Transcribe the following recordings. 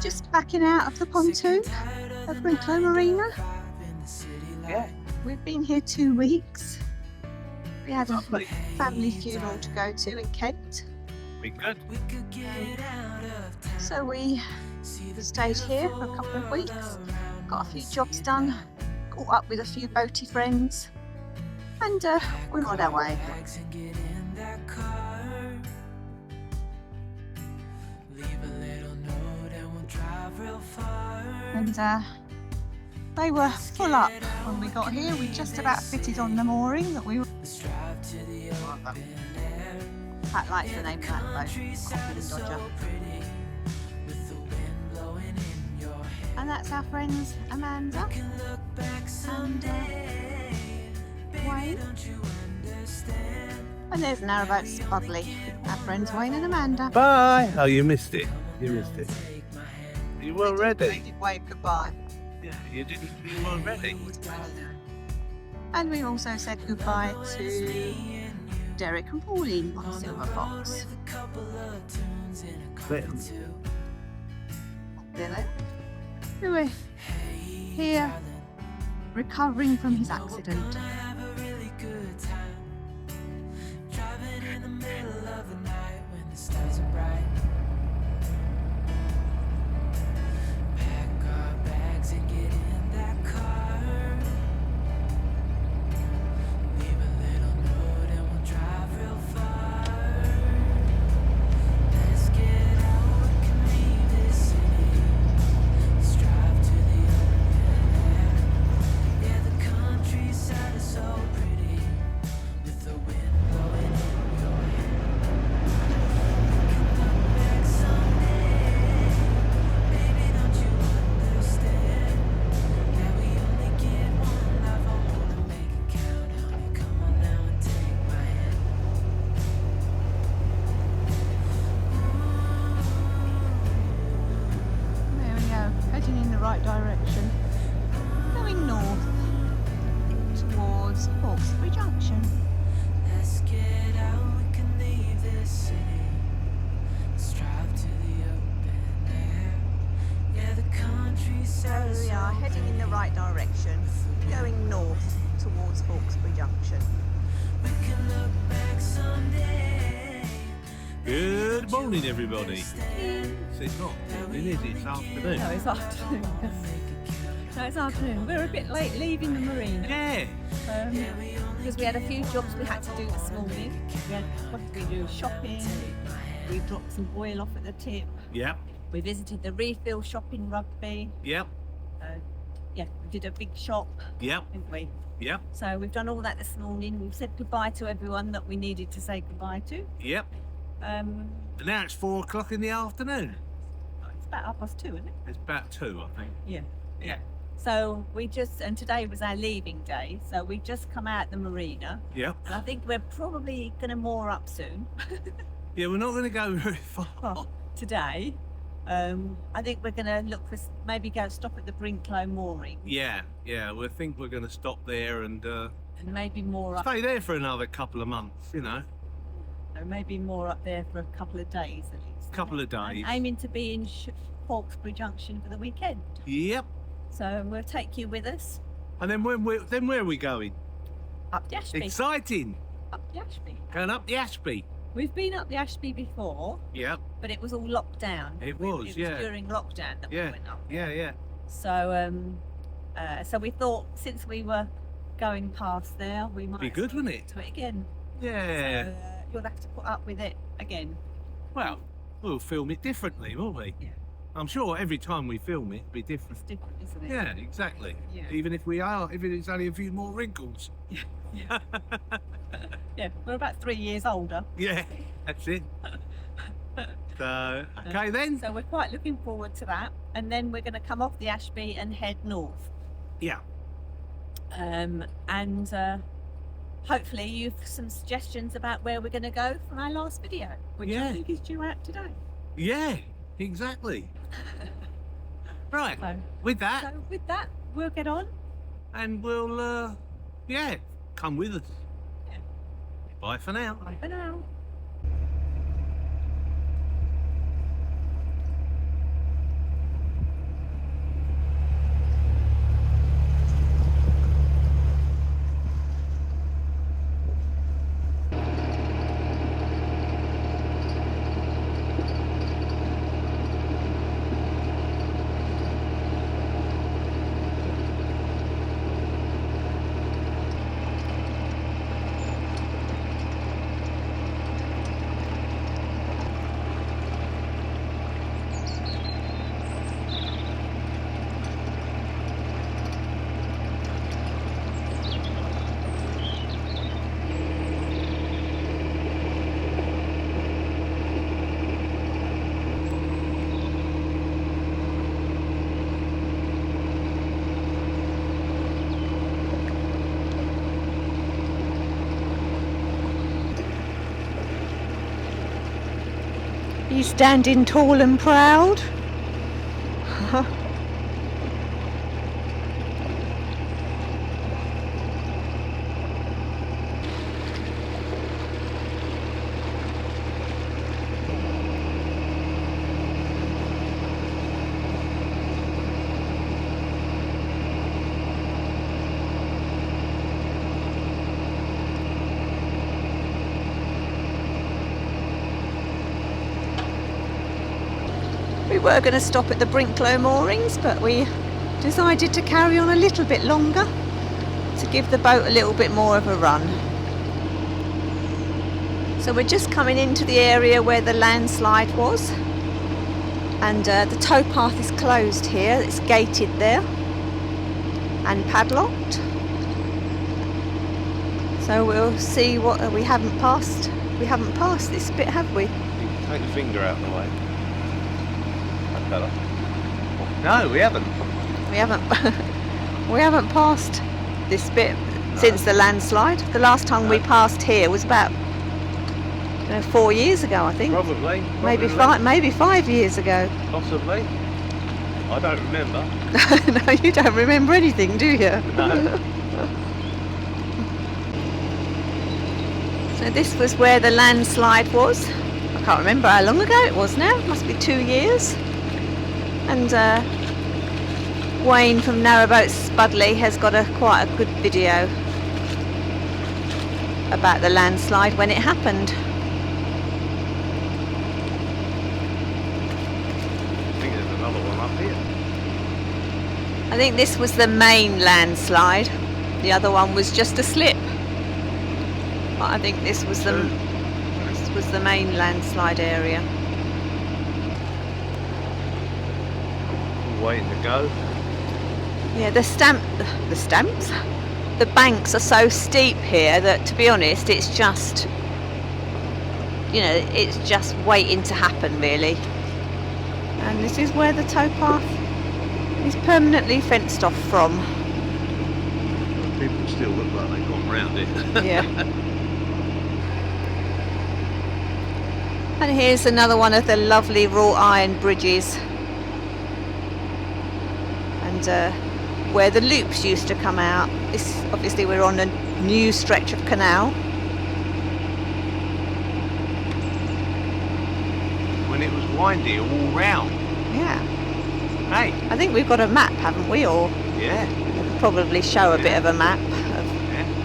Just backing out of the pontoon at Brinklow Marina. Yeah. We've been here 2 weeks. We had a Lovely. family funeral to go to in Kent. We good. So we stayed here for a couple of weeks, got a few jobs done, caught up with a few boaty friends, and we're on our way. And they were full up when we got here. We just about fitted on the mooring that we were. Pat likes the name of that boat, Confident Dodger. And that's our friends Amanda and Wayne. And there's Narrowboat's Bubbly, our friends Wayne and Amanda. Bye. Oh, you missed it. You missed it. You weren't They ready. did wave goodbye. Yeah, you didn't. You weren't ready. And we also said goodbye to Derek and Pauline on Silver Fox. But There they are. Here, recovering from his accident. Direction, going north towards Hawkesbury Junction. Let's get out, we can leave this city, strive to the open air. Yeah, the countryside. So we are heading in the right direction, going north towards Hawkesbury Junction. We can look back someday. good morning, everybody. It's not morning, is it? It's afternoon. No, it's afternoon. No, it's afternoon. We're a bit late leaving the marina. Yeah. Because we had a few jobs we had to do this morning. What did we do? Shopping. We dropped some oil off at the tip. Yep. We visited the refill shop in Rugby. Yep. Yeah, we did a big shop, Yep. didn't we? Yep. So we've done all that this morning. We've said goodbye to everyone that we needed to say goodbye to. Yep. And now it's 4 o'clock in the afternoon. It's about 2:30, isn't it? It's about 2, I think. Yeah. Yeah. So and today was our leaving day, so we just come out the marina, Yep. and I think we're probably going to moor up soon. Yeah, we're not going to go very far. Well, today, I think we're going to look for maybe go stop at the Brinklow mooring Yeah, we think we're going to stop there and and maybe moor up. stay there for another couple of months, you know. Or maybe moor up there for a couple of days at least. Couple of days. And aiming to be in Hawkesbury Junction for the weekend. Yep. So we'll take you with us And then where are we going? up the Ashby. Exciting. Up the Ashby. Going up the Ashby. We've been up the Ashby before, Yep. but it was all locked down. It was, It yeah. was during lockdown that Yeah. we went up. Yeah. So we thought since we were going past there, we might Be good, as well wouldn't it? do it again. Yeah. So, you'll have to put up with it again. Well, we'll film it differently, won't we? Yeah. I'm sure every time we film it, it'll be different. It's different, isn't it? Yeah, exactly. Yeah. Even if it's only a few more wrinkles. Yeah. Yeah, we're about 3 years older. Yeah, that's it. So, okay then. So we're quite looking forward to that. And then we're going to come off the Ashby and head north. Yeah. And hopefully you've some suggestions about where we're going to go from our last video, which Yeah. I think is due out today. Yeah, exactly. Right. So With that, with that, we'll get on. and we'll, come with us. Yeah. Bye for now. Bye for now. He's standing tall and proud. We were going to stop at the Brinklow moorings, but we decided to carry on a little bit longer to give the boat a little bit more of a run. So we're just coming into the area where the landslide was, and the towpath is closed here. It's gated there and padlocked. So we'll see what we haven't passed. We haven't passed this bit, have we? You can take your finger out of the way. No, we haven't. We haven't. We haven't passed this bit since the landslide. The last time we passed here was about 4 years ago, I think. Probably. Maybe 5 years ago. Possibly. I don't remember. No, you don't remember anything, do you? No. So this was where the landslide was. I can't remember how long ago it was now. It must be 2 years. And Wayne from Narrowboat Spudley has got quite a good video about the landslide when it happened. I think there's another one up here. I think this was the main landslide. The other one was just a slip. But I think this was the main landslide area. Waiting to go. Yeah, the banks are so steep here that, to be honest, it's just, it's just waiting to happen, really. And this is where the towpath is permanently fenced off from. People still look like they've gone round it. Yeah. And here's another one of the lovely wrought iron bridges. Where the loops used to come out. Obviously we're on a new stretch of canal. When it was windy all round. Yeah. Hey. I think we've got a map, haven't we? Or Yeah. we could probably show a bit of a map of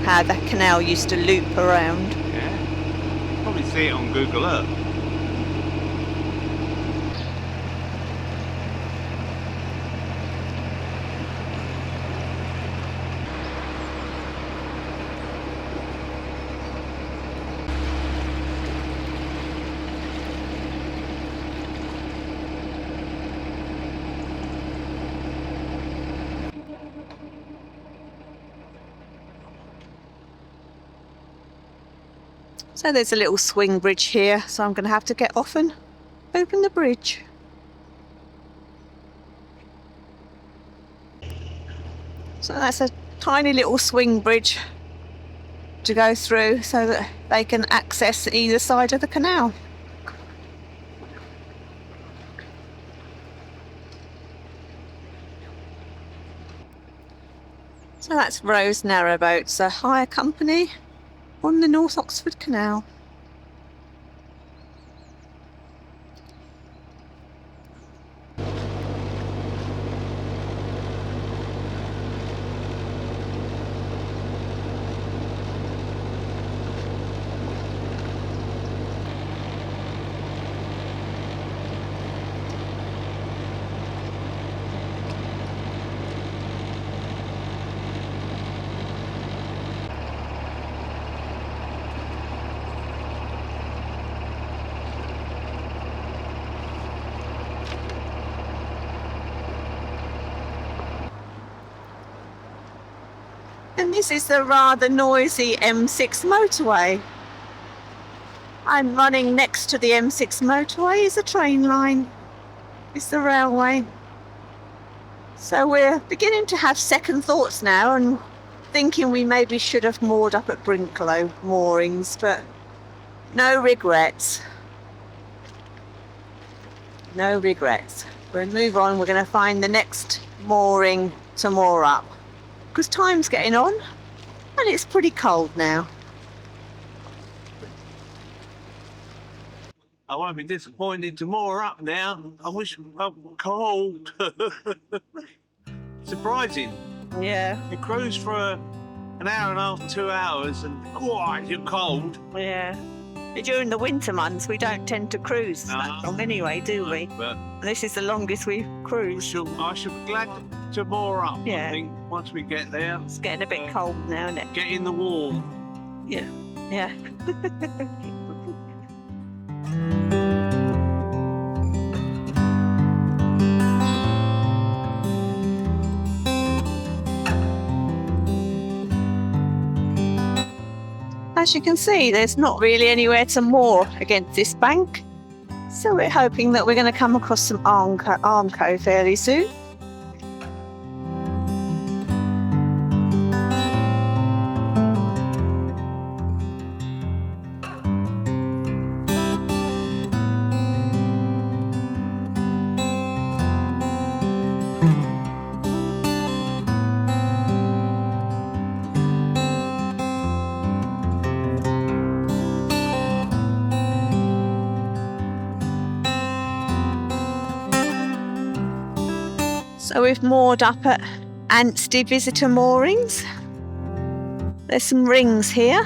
how the canal used to loop around. Yeah. Probably see it on Google Earth. So there's a little swing bridge here, so I'm going to have to get off and open the bridge. So that's a tiny little swing bridge to go through so that they can access either side of the canal. So that's Rose Narrowboats, a hire company on the North Oxford Canal. And this is the rather noisy M6 motorway. And running next to the M6 motorway is a train line. It's the railway. So we're beginning to have second thoughts now and thinking we maybe should have moored up at Brinklow moorings, but no regrets. No regrets. We'll move on. We're going to find the next mooring to moor up. Because time's getting on and it's pretty cold now. I won't be disappointed to moor up now. I wish I'm cold. Surprising. Yeah. You cruise for an hour and a half, 2 hours, and you're cold. Yeah. During the winter months, we don't tend to cruise that long anyway, do we? But This is the longest we've cruised. I shall be glad to moor up. Yeah. I think once we get there. It's getting a bit cold now, isn't it? Get in the warm. Yeah. Yeah. As you can see, there's not really anywhere to moor against this bank. So we're hoping that we're going to come across some Armco fairly soon. So we've moored up at Ansty visitor moorings. There's some rings here,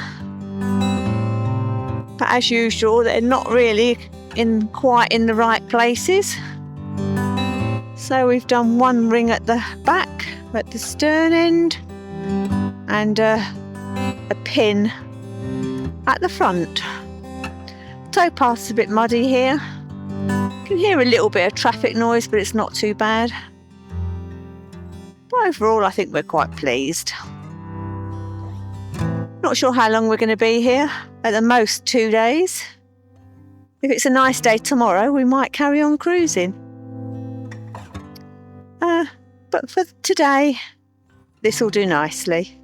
but as usual they're not really quite in the right places. So we've done one ring at the back, at the stern end, and a pin at the front. Towpath's a bit muddy here. You can hear a little bit of traffic noise, but it's not too bad. Overall, I think we're quite pleased. Not sure how long we're going to be here. At the most 2 days. If it's a nice day tomorrow, we might carry on cruising. But for today, this will do nicely.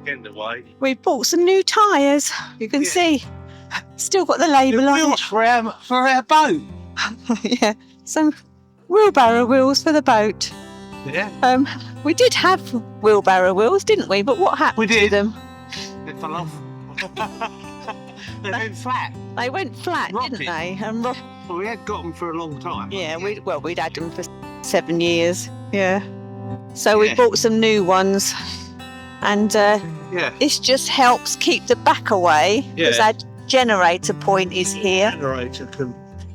Getting away. We bought some new tyres. You can see. Still got the label on it. For our boat. Yeah, some wheelbarrow wheels for the boat. Yeah. We did have wheelbarrow wheels, didn't we? But what happened We did. to them? They fell off. They went flat. They went flat, Rotted. didn't they? And Well, we had got them for a long time. yeah, we'd had them for 7 years. Yeah. So we Yeah. bought some new ones, and Yeah. this just helps keep the back away because Yeah. our generator point is here, Generator can.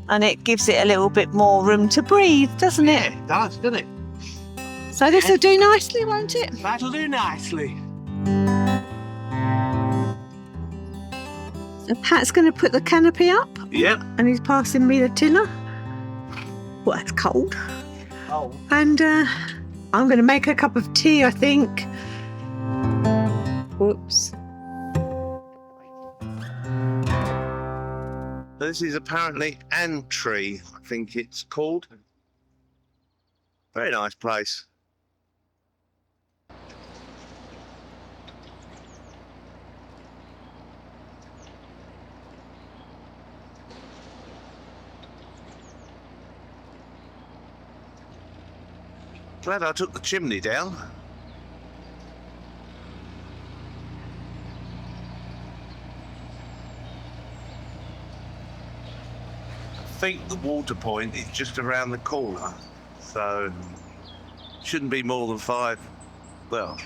and it gives it a little bit more room to breathe, doesn't Yeah, it? it does, doesn't it? So this will do nicely, won't it? That'll do nicely. So Pat's going to put the canopy up, Yep. and he's passing me the tiller. Well, that's cold. Oh. And I'm going to make a cup of tea, I think. Whoops. This is apparently Antry, I think it's called. Very nice place. Glad I took the chimney down. I think the water point is just around the corner, so shouldn't be more than 5. Well,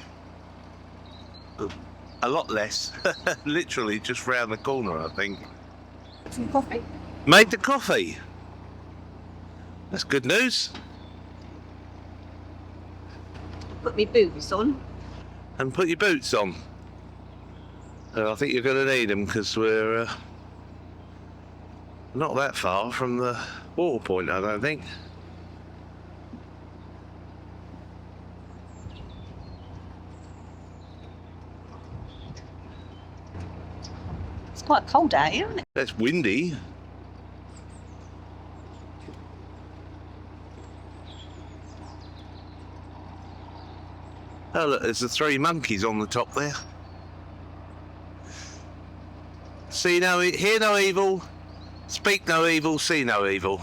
a lot less. Literally just round the corner, I think. Some coffee? Made the coffee. That's good news. Put me boots on. And put your boots on. I think you're going to need them because we're not that far from the water point, I don't think. It's quite cold out here, isn't it? It's windy. Oh look, there's the 3 monkeys on the top there. See no, hear no evil, Speak no evil, see no evil.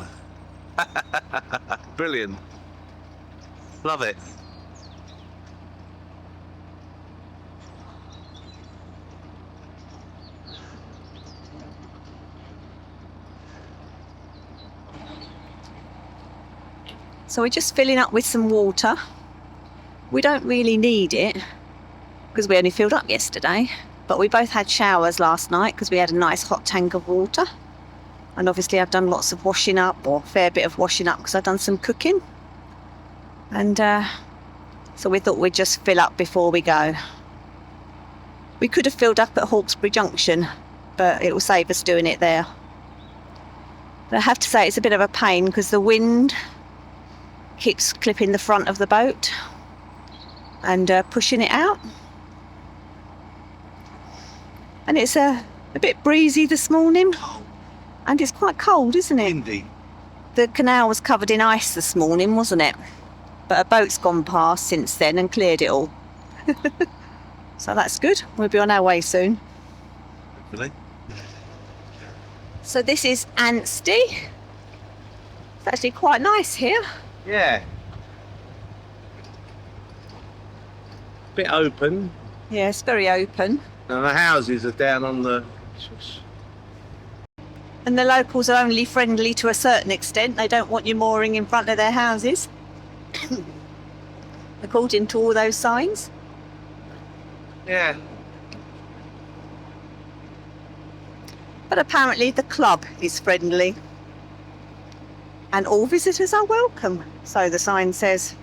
Brilliant. Love it. So we're just filling up with some water. We don't really need it because we only filled up yesterday, but we both had showers last night because we had a nice hot tank of water. And obviously I've done lots of washing up, or a fair bit of washing up, because I've done some cooking. And so we thought we'd just fill up before we go. We could have filled up at Hawkesbury Junction, but it will save us doing it there. But I have to say it's a bit of a pain because the wind keeps clipping the front of the boat and pushing it out. And it's a bit breezy this morning. And it's quite cold, isn't it? Windy. The canal was covered in ice this morning, wasn't it? But a boat's gone past since then and cleared it all. So that's good. We'll be on our way soon. Really? So this is Ansty. It's actually quite nice here. Yeah. Bit open. Yeah, it's very open. And the houses are down on the... And the locals are only friendly to a certain extent. They don't want you mooring in front of their houses. According to all those signs. Yeah. But apparently the club is friendly. And all visitors are welcome, so the sign says.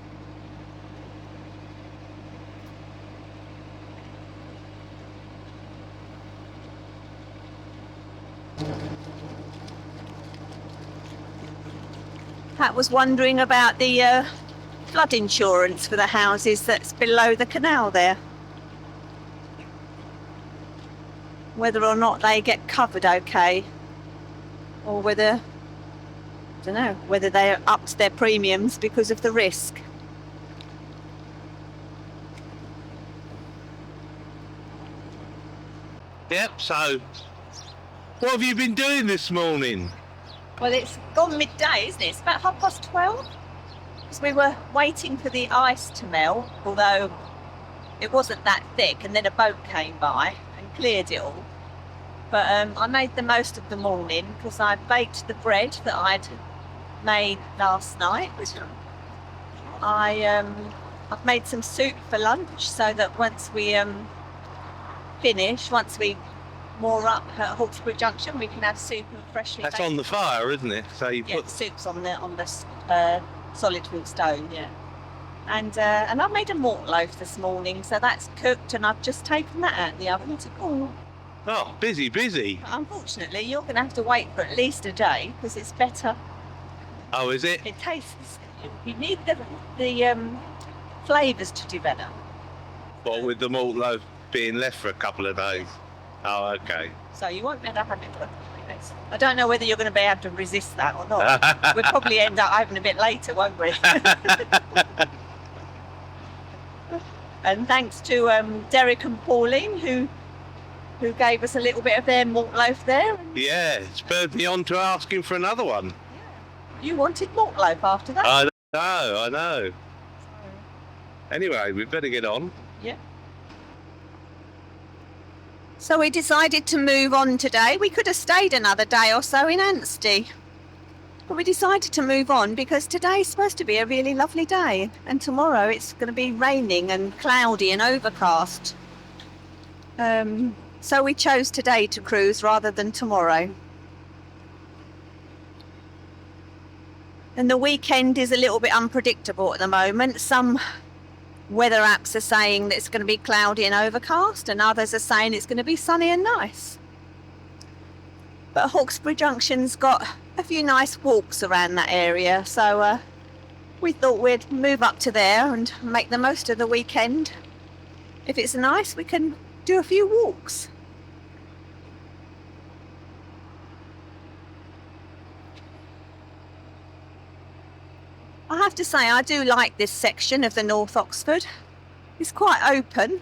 Pat was wondering about the flood insurance for the houses that's below the canal there. Whether or not they get covered okay, or whether, I don't know, whether they upped their premiums because of the risk. Yep, so what have you been doing this morning? Well, it's gone midday, isn't it? It's about 12:30. Because we were waiting for the ice to melt, although it wasn't that thick, and then a boat came by and cleared it all. But I made the most of the morning because I baked the bread that I'd made last night. I've made some soup for lunch so that once we once we moor up at Hawkesbury Junction, we can have soup and freshly That's baked. on the fire, isn't it? So you Yeah, put... the soup's on the solid wood stone, yeah. And I made a malt loaf this morning, so that's cooked, and I've just taken that out of the oven to cool. Oh, busy. But unfortunately, you're going to have to wait for at least a day because it's better. Oh, is it? It tastes. You need the flavours to develop. Well, with the malt loaf being left for a couple of days. Oh, okay. So you won't be able to have it for a couple of days. I don't know whether you're going to be able to resist that or not. We'll probably end up having a bit later, won't we? And thanks to Derek and Pauline, who gave us a little bit of their malt loaf there. Yeah, spurred me on to asking for another one. You wanted malt loaf after that? I know. Anyway, we'd better get on. Yeah. So we decided to move on today. We could have stayed another day or so in Ansty. But we decided to move on because today's supposed to be a really lovely day. And tomorrow it's going to be raining and cloudy and overcast. So we chose today to cruise rather than tomorrow. And the weekend is a little bit unpredictable at the moment. Some weather apps are saying that it's going to be cloudy and overcast, and others are saying it's going to be sunny and nice. But Hawkesbury Junction's got a few nice walks around that area, so we thought we'd move up to there and make the most of the weekend. If it's nice, we can do a few walks. I have to say, I do like this section of the North Oxford. It's quite open.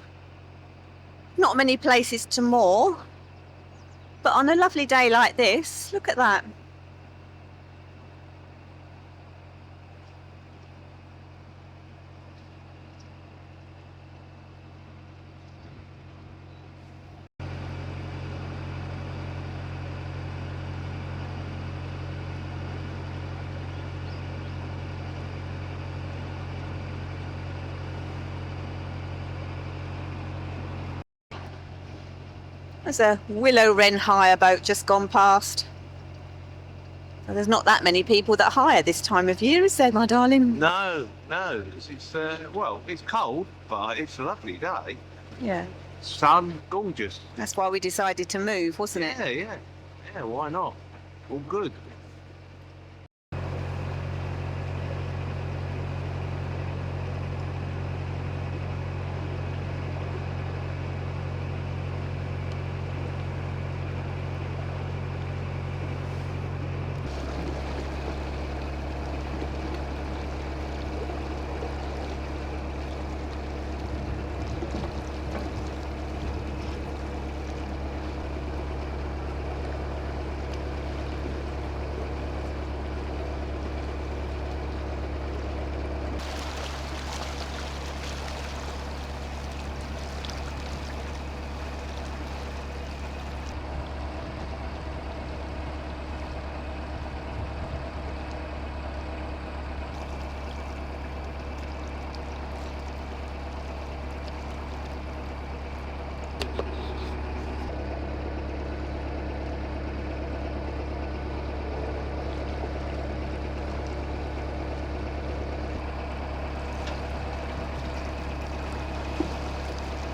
Not many places to moor. But on a lovely day like this, look at that. There's a willow wren hire boat just gone past. So there's not that many people that hire this time of year, is there, my darling? No, it's well, it's cold, but it's a lovely day. Yeah. Sun, gorgeous. That's why we decided to move, wasn't it? Yeah, why not? All good.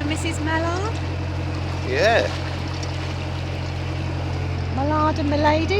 Mrs. Mallard? Yeah. Mallard and Milady?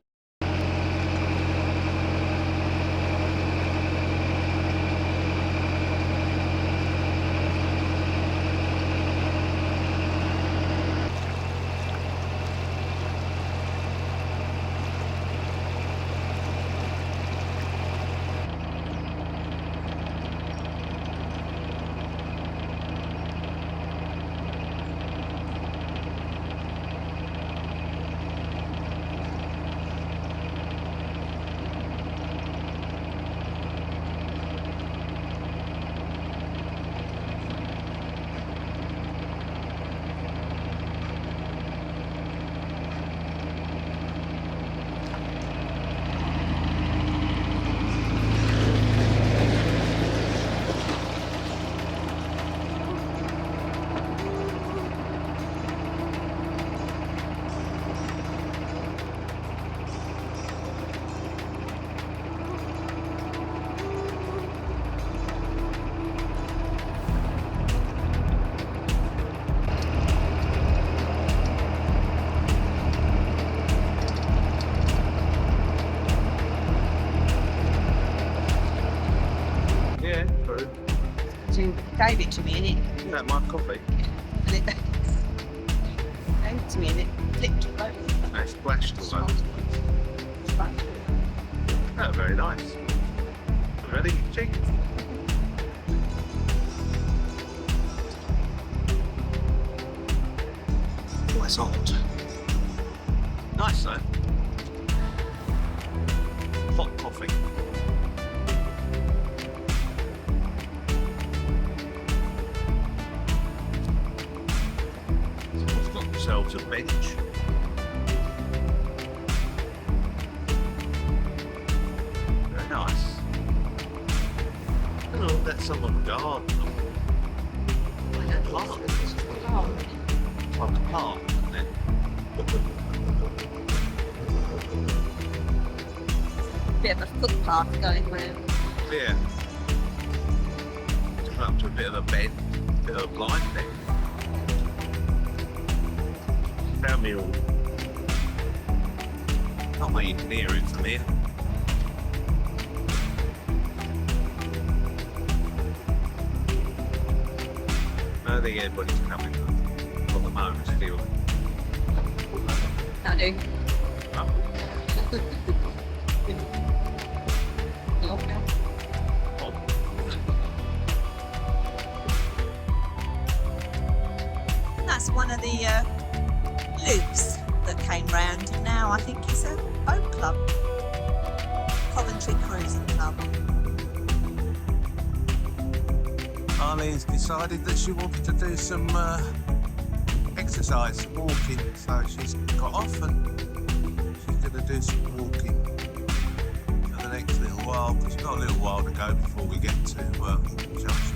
You gave it to me, innit? That my coffee. Gave it to me, innit? Flicked it over. That's splashed all over. Oh, very nice. Ready? Cheek. Oh, it's hot. Nice though. Hot coffee. Someone's got themselves a bench. Very nice. I don't know, that's someone's garden. Like a park. Like a park, isn't it? Bit of a footpath going round. Yeah. Come up to a bit of a bend, bit of a blind thing. Found me all. Not my engineering from here. I don't think anybody's coming on the moment still. That'll do. Oh. That's one of the loops that came round, and now I think it's a boat club. Coventry Cruising Club. Arlene's decided that she wanted to do some exercise, some walking, so she's got off and she's going to do some walking for the next little while, because we've got a little while to go before we get to Hawkesbury Junction.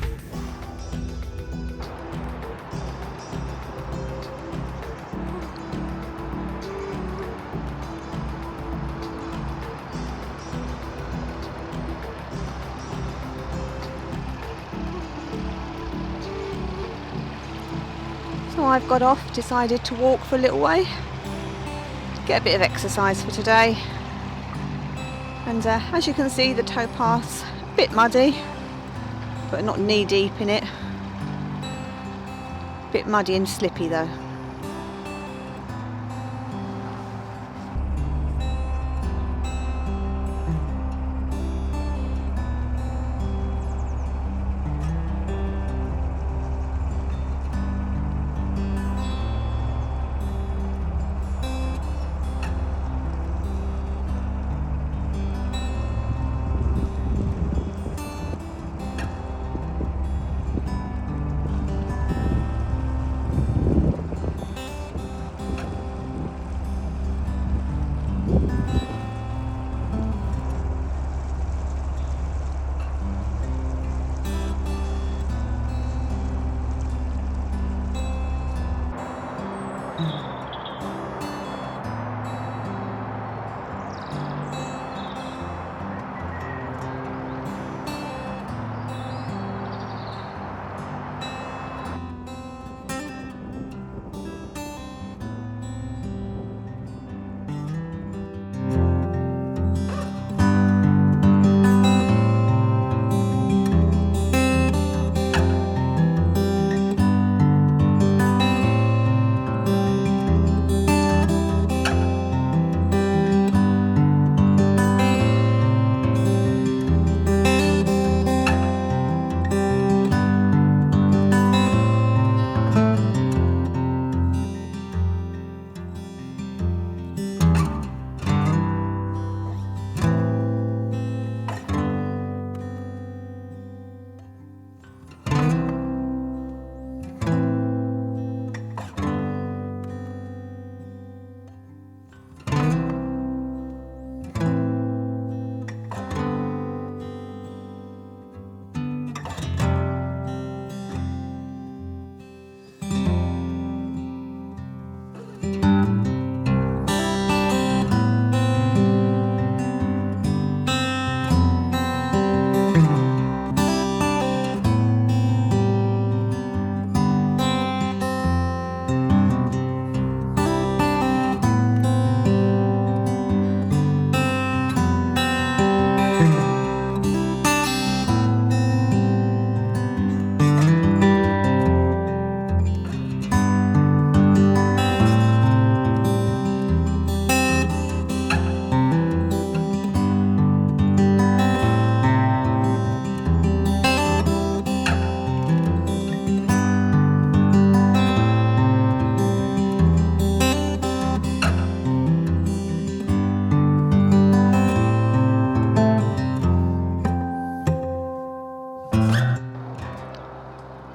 I've got off, decided to walk for a little way, get a bit of exercise for today. And as you can see, the towpath's a bit muddy, but not knee deep in it. A bit muddy and slippy though.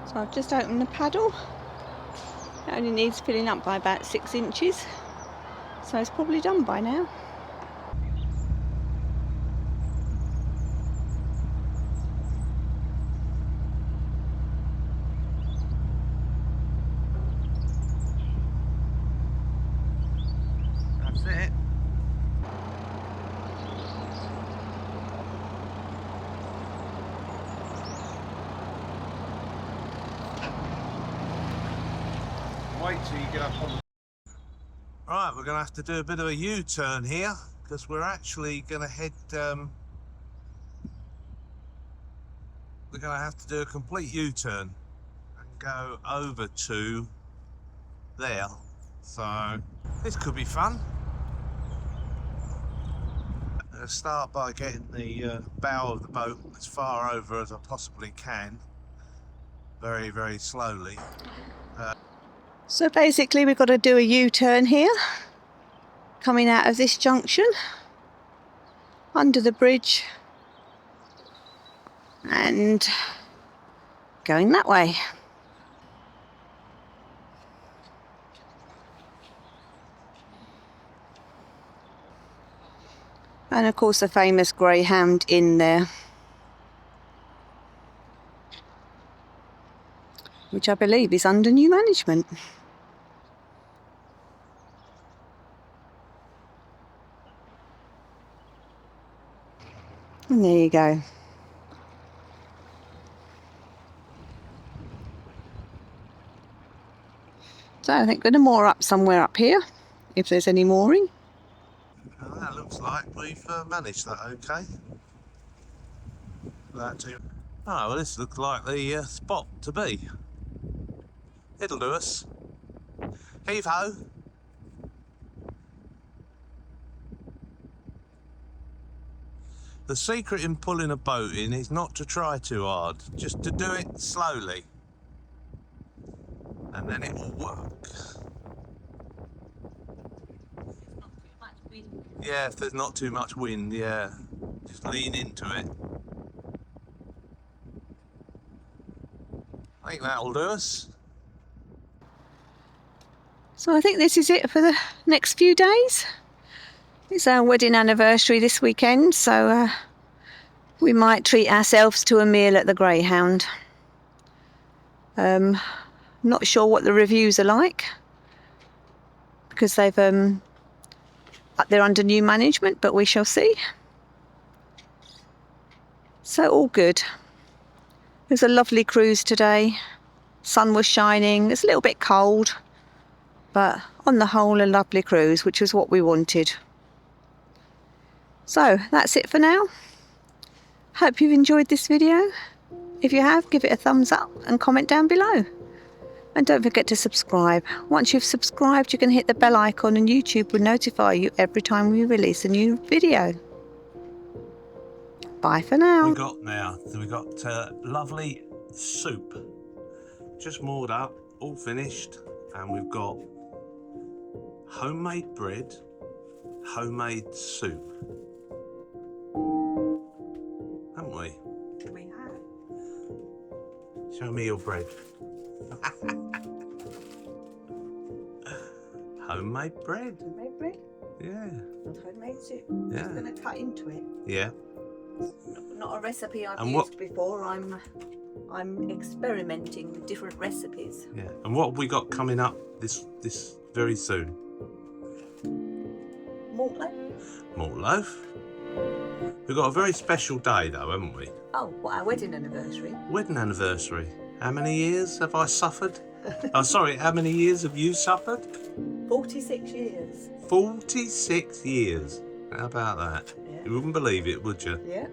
So I've just opened the paddle. It only needs filling up by about 6 inches, so it's probably done by now. That's it. Wait till you get up on the... Right, we're going to have to do a bit of a U-turn here, because we're actually going to head... we're going to have to do a complete U-turn and go over to there. So, this could be fun. I'm going to start by getting the bow of the boat as far over as I possibly can. Very, very slowly. So basically we've got to do a U-turn here, coming out of this junction, under the bridge, and going that way. And of course the famous Greyhound Inn there, which I believe is under new management. And there you go. So I think we're going to moor up somewhere up here, if there's any mooring. Well, that looks like we've managed that okay. That too. Oh, well, this looks like the spot to be. It'll do us. Heave ho. The secret in pulling a boat in is not to try too hard, just to do it slowly. And then it will work. Yeah, if there's not too much wind, yeah. Just lean into it. I think that'll do us. So I think this is it for the next few days. It's our wedding anniversary this weekend, so we might treat ourselves to a meal at the Greyhound. Not sure what the reviews are like, because they're under new management, but we shall see. So all good. It was a lovely cruise today. Sun was shining. It's a little bit cold, but on the whole a lovely cruise, which was what we wanted. So that's it for now. Hope you've enjoyed this video. If you have, give it a thumbs up and comment down below. And don't forget to subscribe. Once you've subscribed, you can hit the bell icon and YouTube will notify you every time we release a new video. Bye for now. We got lovely soup. Just moored up, all finished. And we've got homemade bread, homemade soup. Haven't we? We have. Show me your bread. Homemade bread. Homemade bread? Yeah. And homemade soup. Yeah. Just going to cut into it. Yeah. Not a recipe I've And used before. I'm experimenting with different recipes. Yeah. And what have we got coming up this very soon? Malt loaf. Malt loaf. We've got a very special day though, haven't we? Oh, what, our wedding anniversary? Wedding anniversary. How many years have I suffered? Oh, sorry, how many years have you suffered? 46 years. 46 years. How about that? Yeah. You wouldn't believe it, would you? Yeah.